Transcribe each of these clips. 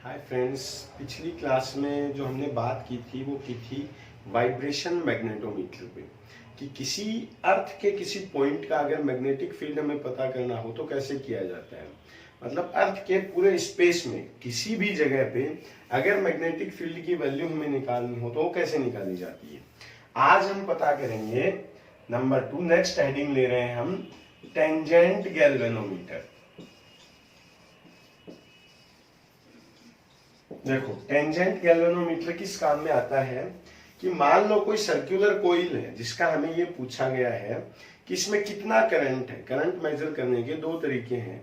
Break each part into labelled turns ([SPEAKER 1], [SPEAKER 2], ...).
[SPEAKER 1] Hi friends, पिछली class में जो हमने बात की थी वो की थी वाइब्रेशन मैग्नेटोमीटर पे कि किसी अर्थ के किसी पॉइंट का अगर मैग्नेटिक फील्ड हमें पता करना हो तो कैसे किया जाता है। मतलब अर्थ के पूरे स्पेस में किसी भी जगह पे अगर मैग्नेटिक फील्ड की वैल्यू हमें निकालनी हो तो वो कैसे निकाली जाती है। आज हम पता करेंगे नंबर 2। नेक्स्ट हेडिंग ले रहे हैं हम टेंजेंट गैल्वेनोमीटर। देखो, टेंजेंट गैल्वेनोमीटर किस काम में आता है कि मान लो कोई सर्कुलर कॉइल है जिसका हमें ये पूछा गया है कि इसमें कितना करंट है। करंट मेजर करने के दो तरीके हैं,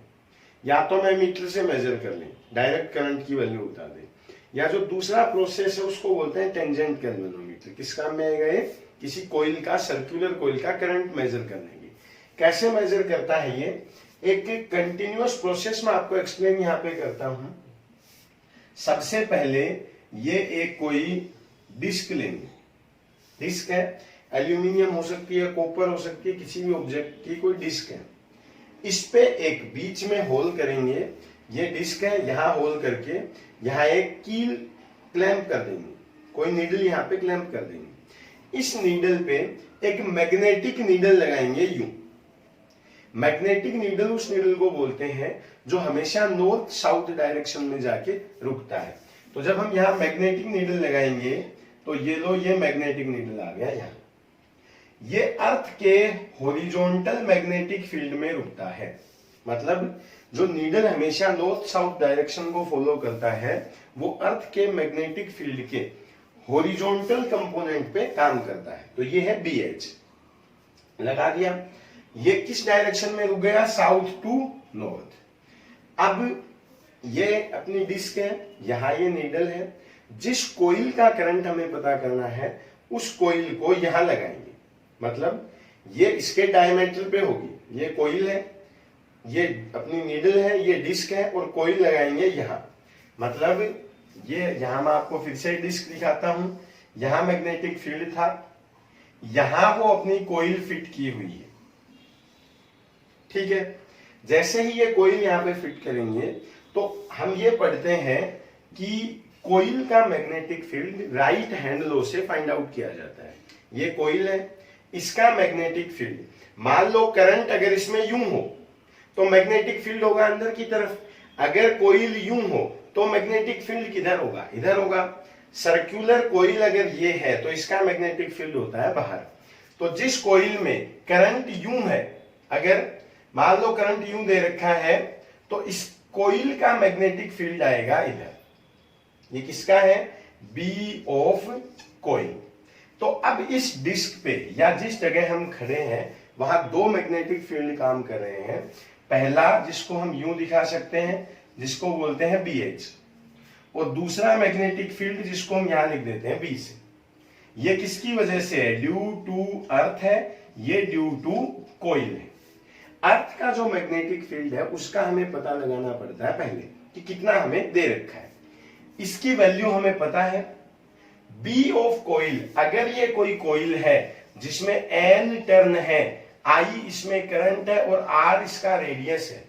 [SPEAKER 1] या तो मैं मीटर से मेजर कर लें, डायरेक्ट करंट की वैल्यू बता दें, या जो दूसरा प्रोसेस है उसको बोलते हैं टेंजेंट गैल्वेनोमीटर। किस काम में आएगा ये? किसी कॉइल का, सर्कुलर कॉइल का करंट मेजर करने के। कैसे मेजर करता है ये? एक कंटिन्यूअस प्रोसेस में आपको एक्सप्लेन यहाँ पे करता हूं। सबसे पहले ये एक कोई डिस्क लेंगे। डिस्क है, एल्यूमिनियम हो सकती है, कॉपर हो सकती है, किसी भी ऑब्जेक्ट की कोई डिस्क है। इस पे एक बीच में होल करेंगे। ये डिस्क है, यहां होल करके यहां एक कील क्लैंप कर देंगे, कोई नीडल यहां पे क्लैंप कर देंगे। इस नीडल पे एक मैग्नेटिक नीडल लगाएंगे यूं। मैग्नेटिक नीडल उस नीडल को बोलते हैं जो हमेशा नॉर्थ साउथ डायरेक्शन में जाके रुकता है। तो जब हम यहाँ मैग्नेटिक नीडल लगाएंगे तो ये लो, ये मैग्नेटिक नीडल आ गया यहाँ। ये अर्थ के हॉरिजॉन्टल मैग्नेटिक फील्ड में रुकता है। मतलब जो नीडल हमेशा नॉर्थ साउथ डायरेक्शन को फॉलो करता है वो अर्थ के मैग्नेटिक फील्ड के हॉरिजॉन्टल कंपोनेंट पे काम करता है। तो ये है BH, लगा दिया। ये किस डायरेक्शन में रुक गया? South to north. अब ये अपनी डिस्क है, यहां ये नीडल है। जिस कोइल का करंट हमें पता करना है उस कोइल को यहां लगाएंगे। मतलब ये इसके डायमीटर पे होगी। ये कोइल है, ये अपनी नीडल है, ये डिस्क है और कोइल लगाएंगे यहां। मतलब ये यहां मैं आपको फिर से डिस्क दिखाता हूं। यहां मैग्नेटिक फील्ड था, यहां वो अपनी कोइल फिट की हुई है। ठीक है, जैसे ही ये कोइल यहाँ पे फिट करेंगे तो हम ये पढ़ते हैं कि कोइल का magnetic field right hand law से फाइंड आउट किया जाता है। ये कोइल है, इसका मैग्नेटिक फील्ड, मान लो करंट अगर इसमें यूं हो तो मैग्नेटिक फील्ड होगा अंदर की तरफ। अगर कोइल यूं हो तो मैग्नेटिक फील्ड किधर होगा? इधर होगा। सर्कुलर कोइल अगर ये है तो इसका मैग्नेटिक फील्ड होता है बाहर। तो जिस कोइल में करंट यूं है, अगर मान लो करंट यूं दे रखा है तो इस कोइल का मैग्नेटिक फील्ड आएगा इधर। ये किसका है? B of coil. तो अब इस डिस्क पे या जिस जगह हम खड़े हैं वहां दो मैग्नेटिक फील्ड काम कर रहे हैं। पहला जिसको हम यूं दिखा सकते हैं, जिसको बोलते हैं BH, और दूसरा मैग्नेटिक फील्ड जिसको हम यहां लिख देते हैं B से। ये किसकी वजह से है? ड्यू टू अर्थ है, ये ड्यू टू कोइल है। अर्थ का जो मैग्नेटिक फील्ड है उसका हमें पता लगाना पड़ता है पहले कि कितना हमें दे रखा है। इसकी वैल्यू हमें पता है। B ऑफ कोइल, अगर ये कोई कोइल है जिसमें N टर्न है, I इसमें करंट है और R इसका रेडियस है,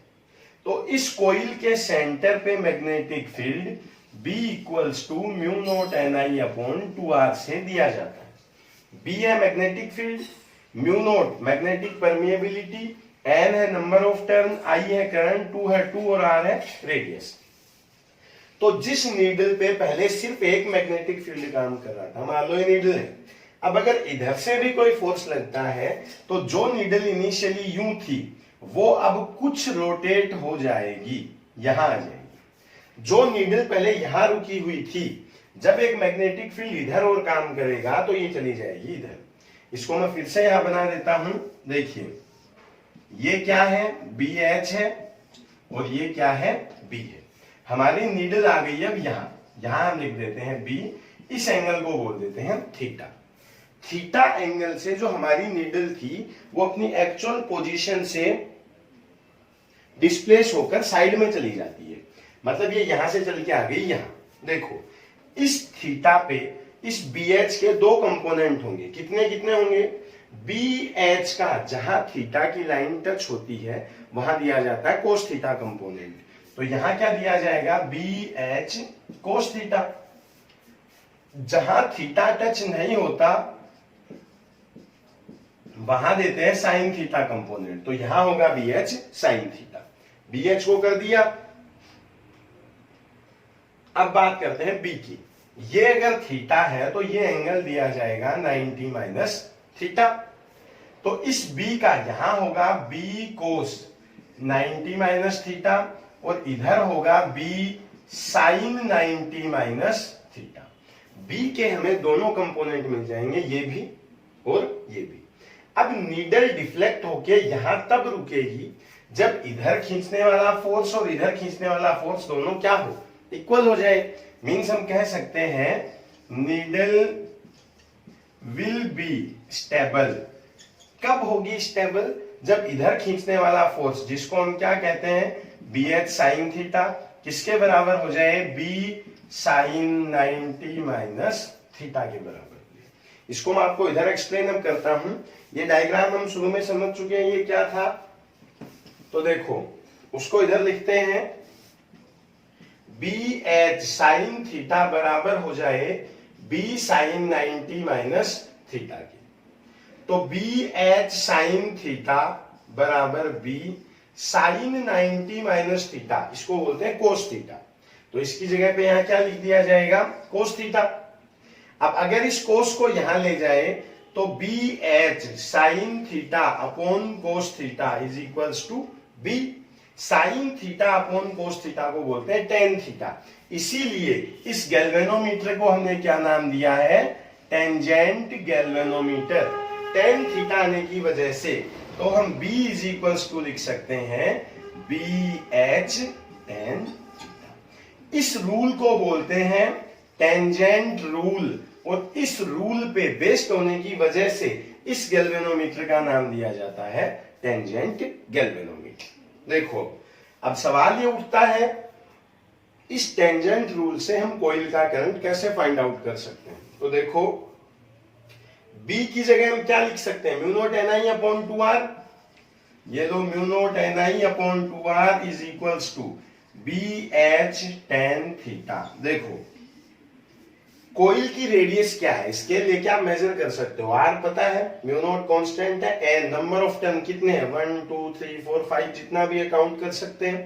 [SPEAKER 1] तो इस कोइल के सेंटर पे magnetic field B equals to mu naught NI upon 2R से दिया जाता है। B है magnetic field, mu naught magnetic permeability, N है नंबर ऑफ टर्न, I है करंट, 2 है 2 और R है रेडियस। तो जिस नीडल पे पहले सिर्फ एक मैग्नेटिक फील्ड काम कर रहा था, मान लो ये नीडल है, अब अगर इधर से भी कोई फोर्स लगता है तो जो नीडल इनिशियली यूं थी वो अब कुछ रोटेट हो जाएगी, यहां आ जाएगी। जो नीडल पहले यहां रुकी हुई थी, जब एक मैग्नेटिक फील्ड इधर और काम करेगा तो ये चली जाएगी इधर। इसको मैं फिर से यहां बना देता हूं। देखिए, ये क्या है? BH है और ये क्या है? B है। हमारी नीडल आ गई अब यहां हम लिख देते हैं B। इस एंगल को बोल देते हैं थीटा। थीटा एंगल से जो हमारी नीडल थी वो अपनी एक्चुअल पोजीशन से डिस्प्लेस होकर साइड में चली जाती है। मतलब ये यहां से चल के आ गई यहां। देखो, इस थीटा पे इस BH के दो कंपोनेंट होंगे। कितने कितने होंगे? BH का जहां थीटा की लाइन टच होती है वहां दिया जाता है कोस थीटा कंपोनेंट। तो तो यहां क्या दिया जाएगा, बी एच कोस थीटा। जहां थीटा टच नहीं होता वहां देते हैं साइन थीटा कंपोनेंट, तो यहां होगा B H sine theta. B H को कर दिया। अब बात करते हैं बी की। ये अगर थीटा है तो ये एंगल दिया जाएगा 90 माइनस थीटा। तो इस बी का यहां होगा बी कोस 90 माइनस थीटा और इधर होगा B sine 90 minus theta. B के हमें दोनों कंपोनेंट मिल जाएंगे, ये भी और ये भी। अब नीडल डिफ्लेक्ट होके यहां तब रुकेगी जब इधर खींचने वाला फोर्स और इधर खींचने वाला फोर्स दोनों क्या हो, इक्वल हो जाए। मीन्स हम कह सकते हैं नीडल विल बी स्टेबल। कब होगी स्टेबल, जब इधर खींचने वाला फोर्स जिसको हम क्या कहते हैं, बी एच साइन थीटा, किसके बराबर हो जाए, बी साइन 90 माइनस थीटा के बराबर। इसको मैं आपको इधर एक्सप्लेन अब करता हूं। ये डायग्राम हम शुरू में समझ चुके हैं, ये क्या था। तो देखो उसको इधर लिखते हैं, बी एच साइन थीटा बराबर हो जाए बी साइन 90 माइनस थीटा के। तो बी एच साइन थीटा बराबर बी साइन 90 माइनस थीटा, इसको बोलते हैं कोस थीटा। तो इसकी जगह पे यहां क्या लिख दिया जाएगा, कोस थीटा। अब अगर इस कोस को यहां ले जाए तो B H sine theta upon cos theta is equals to B sine theta upon cos theta को बोलते हैं टेन थीटा। इसीलिए इस गैल्वेनोमीटर को हमने क्या नाम दिया है, टेंजेंट गैल्वेनोमीटर। टेन थीटा आने की वजह से तो हम B इज इक्वल्स टू लिख सकते हैं बी एच टेन थीटा। इस रूल को बोलते हैं टेंजेंट रूल, और इस रूल पे बेस्ड होने की वजह से इस गैल्वेनोमीटर का नाम दिया जाता है टेंजेंट गैल्वेनोमीटर। देखो अब सवाल ये उठता है, इस टेंजेंट रूल से हम कॉइल का करंट कैसे फाइंड आउट कर सकते हैं। तो देखो B की जगह हम क्या लिख सकते हैं, mu naught N I upon 2r। ये लो mu naught N I upon 2r is equals to B H tan theta. देखो कोइल की रेडियस क्या है, इसके लेके आप मेजर कर सकते हो। r पता है, म्यू नॉट कांस्टेंट है, n नंबर ऑफ टर्न कितने हैं, 1 2 3 4 5 जितना भी काउंट कर सकते हैं।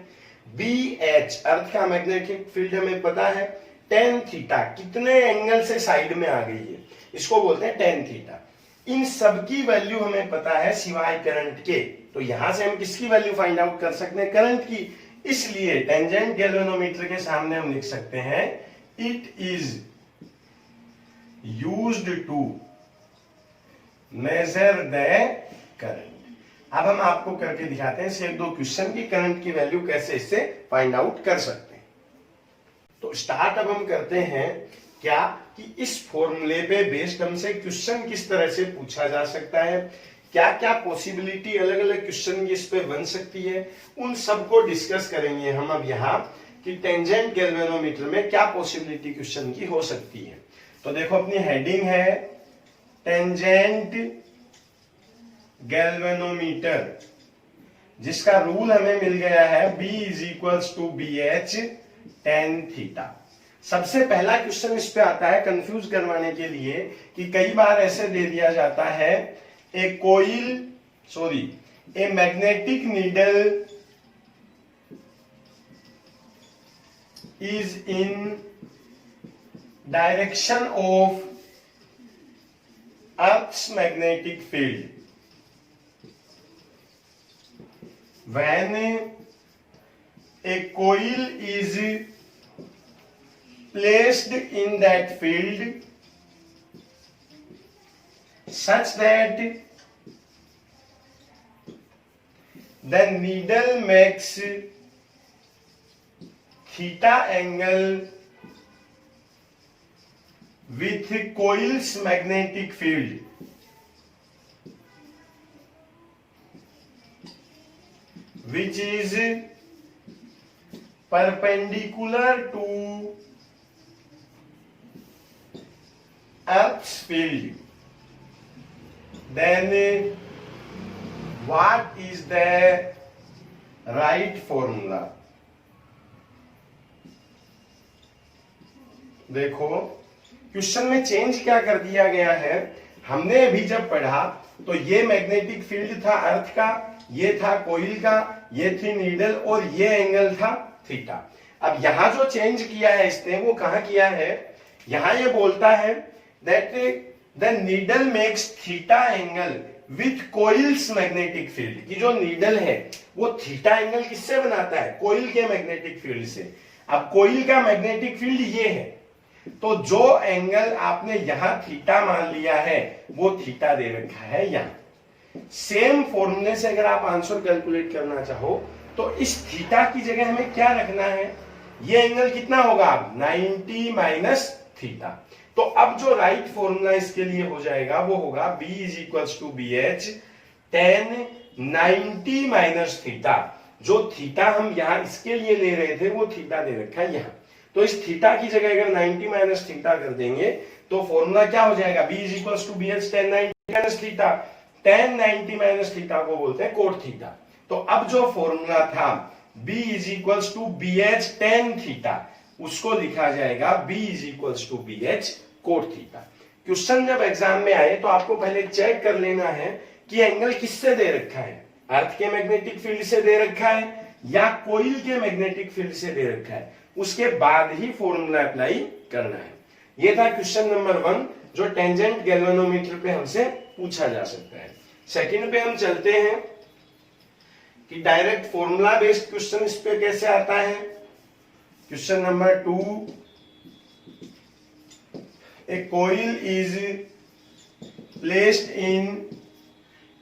[SPEAKER 1] बी एच अर्थ का मैग्नेटिक फील्ड हमें पता है, टेन थीटा कितने एंगल से साइड में आ गई है, इसको बोलते हैं टेन थीटा। इन सब की वैल्यू हमें पता है सिवाय करंट के। तो यहां से हम किसकी वैल्यू फाइंड आउट कर सकते हैं, करंट की। इसलिए टेंजेंट गैल्वेनोमीटर के सामने हम लिख सकते हैं it is used to measure the current. अब हम आपको करके दिखाते हैं सिर्फ दो क्वेश्चन की करंट की वैल्यू कैसे इससे फाइंड आउट कर सकते हैं। तो स्टार्ट अब हम करते हैं क्या कि इस फॉर्मूले पे बेस्ड हमसे क्वेश्चन किस तरह से पूछा जा सकता है, क्या क्या पॉसिबिलिटी अलग अलग क्वेश्चन की इस पे बन सकती है, उन सबको डिस्कस करेंगे हम अब यहाँ कि टेंजेंट गैल्वेनोमीटर में क्या पॉसिबिलिटी क्वेश्चन की हो सकती है। तो देखो अपनी हेडिंग है टेंजेंट गैल्वेनोमीटर, जिसका रूल हमें मिल गया है B is equals to B H tan theta. सबसे पहला क्वेश्चन इस पे आता है कंफ्यूज करवाने के लिए कि कई बार ऐसे दे दिया जाता है a magnetic needle is in direction of earth's magnetic field when a coil is placed in that field such that the needle makes theta angle with coil's magnetic field, which is perpendicular to Earth's field, then what is the right formula? देखो question में change क्या कर दिया गया है, हमने अभी जब पढ़ा तो ये मैग्नेटिक फील्ड था अर्थ का, ये था कोइल का, ये थी नीडल और ये एंगल था थीटा। अब यहां जो चेंज किया है इसने वो कहां किया है, यहां ये बोलता है that the needle makes theta angle with coils magnetic field, की जो नीडल है वो थीटा एंगल किससे बनाता है, कोइल के मैग्नेटिक फील्ड से। अब कोइल का मैग्नेटिक फील्ड ये है, तो जो एंगल आपने यहां थीटा मान लिया है वो थीटा दे रखा है यहां। सेम फॉर्मूले से अगर आप आंसर कैलकुलेट करना चाहो तो इस थीटा की जगह हमें क्या रखना है, ये एंगल कितना होगा 90 माइनस थीटा। तो अब जो राइट फॉर्मूला इसके लिए हो जाएगा वो होगा B is equals to B H tan 90 minus theta. जो थीटा हम यहां इसके लिए ले रहे थे वो थीटा दे रखा है यहां, तो इस थीटा की जगह अगर 90 माइनस थीटा कर देंगे तो फॉर्मूला क्या हो जाएगा, B is equals to B H tan 90 minus theta. Tan 90 minus theta को बोलते हैं कोट थीटा। तो अब जो फॉर्मूला था B is equals to B H tan theta, उसको लिखा जाएगा B is equals to B H cot theta. Question जब एग्जाम में आए तो आपको पहले चेक कर लेना है कि एंगल किससे दे रखा है, अर्थ के मैग्नेटिक फील्ड से दे रखा है या कोइल के मैग्नेटिक फील्ड से दे रखा है, उसके बाद ही फॉर्मूला अप्लाई करना है। यह था क्वेश्चन नंबर 1 जो टेंजेंट गैल्वेनोमीटर पे हमसे पूछा जा सकता है। सेकंड पे हम चलते हैं कि डायरेक्ट फॉर्मूला बेस्ड क्वेश्चन इस पे कैसे आता है। Question number 2, a coil is placed in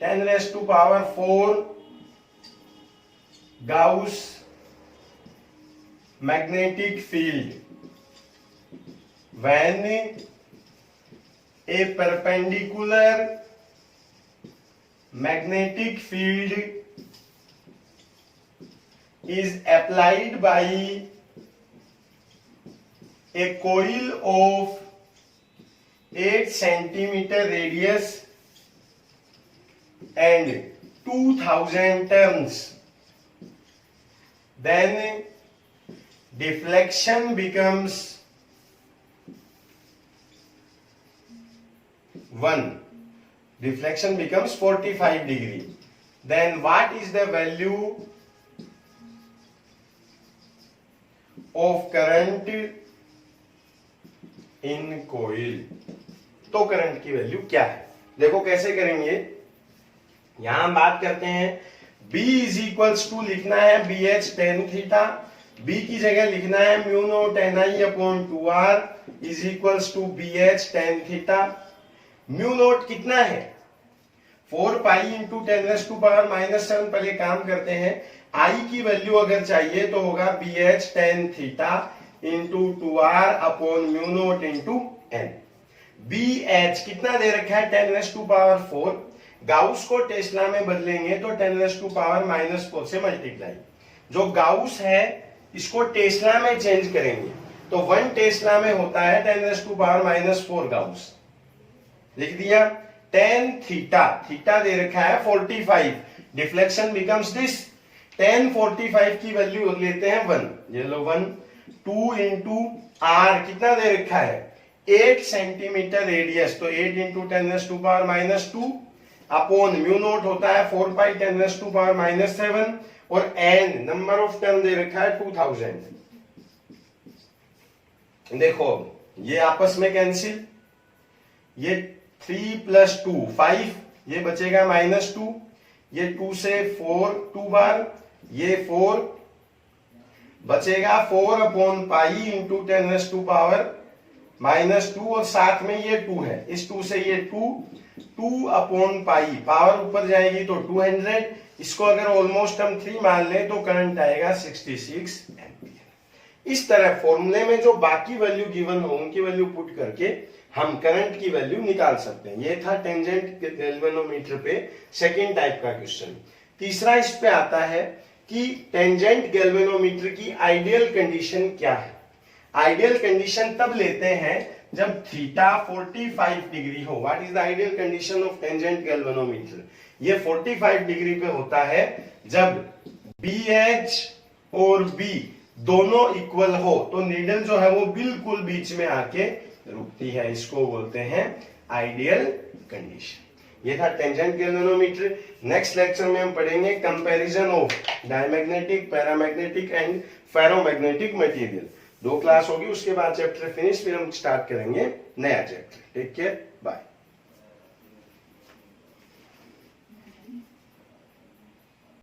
[SPEAKER 1] 10 raised to power 4 Gauss magnetic field when a perpendicular magnetic field is applied by a coil of 8 centimeter radius and 2000 turns, then deflection becomes 1. Deflection becomes 45 degree. Then what is the value of current in coil? तो current की value क्या है, देखो कैसे करेंगे। यहां हम बात करते हैं B इज इक्वल्स टू लिखना है B H tan theta, B की जगह लिखना है mu naught N I upon 2r is equals to B H tan theta. Mu naught कितना है 4 pi into 10 raise to power minus 7। पहले काम करते हैं, I की वैल्यू अगर चाहिए तो होगा B H tan theta into 2r upon mu naught into N. B H कितना दे रखा है 10 रेज़ टू पावर 4, गाउस को टेस्ला में बदलेंगे तो 10 रेज़ टू पावर माइनस 4 से मल्टीप्लाई। जो गाउस है इसको टेस्ला में चेंज करेंगे तो 1 टेस्ला में होता है 10 raise to power minus 4 gauss. लिख दिया। 10 थीटा, थीटा दे रखा है 45, डिफ्लेक्शन बिकम्स दिस। 10 45 की वैल्यू लेते हैं 1, ये लो 1। 2 इंटू आर कितना दे रखा है 8 सेंटीमीटर रेडियस, तो 8 into 10 raise to power minus 2 upon mu naught होता है 4 pi 10 raise to power minus 7 और एन नंबर ऑफ टर्न दे रखा है 2000। देखो ये आपस में कैंसिल, ये 3 प्लस 2 5, ये बचेगा माइनस 2, ये 2 से 4 2 बार, ये 4 बचेगा 4 upon pi into 10 raise to power minus 2 और साथ में ये 2 है, इस 2 से ये 2 अपॉन पाई, पावर ऊपर जाएगी तो 200। इसको अगर ऑलमोस्ट हम 3 मान लें तो करंट आएगा 66 एम्पियर। इस तरह फॉर्मूले में जो बाकी वैल्यू गिवन हो उनकी वैल्यू पुट करके हम करंट की वैल्यू निकाल सकते हैं। ये था टेंजेंट गैल्वेनोमीटर पे सेकेंड टाइप का क्वेश्चन। तीसरा इस पे आता है कि टेंजेंट गैल्वेनोमीटर की आइडियल कंडीशन क्या है। आइडियल कंडीशन तब लेते हैं जब थीटा 45 डिग्री हो। What is the ideal condition of tangent galvanometer? ये 45 डिग्री पे होता है जब बी एच और बी दोनों इक्वल हो तो नीडल जो है वो बिल्कुल बीच में आके रुकती है, इसको बोलते हैं आइडियल कंडीशन। ये था टेंजेंट गैल्वेनोमीटर। नेक्स्ट लेक्चर में हम पढ़ेंगे comparison of diamagnetic, paramagnetic and ferromagnetic material. 2 class होगी, उसके बाद चैप्टर फिनिश, फिर हम स्टार्ट करेंगे नया चैप्टर। Take care, bye.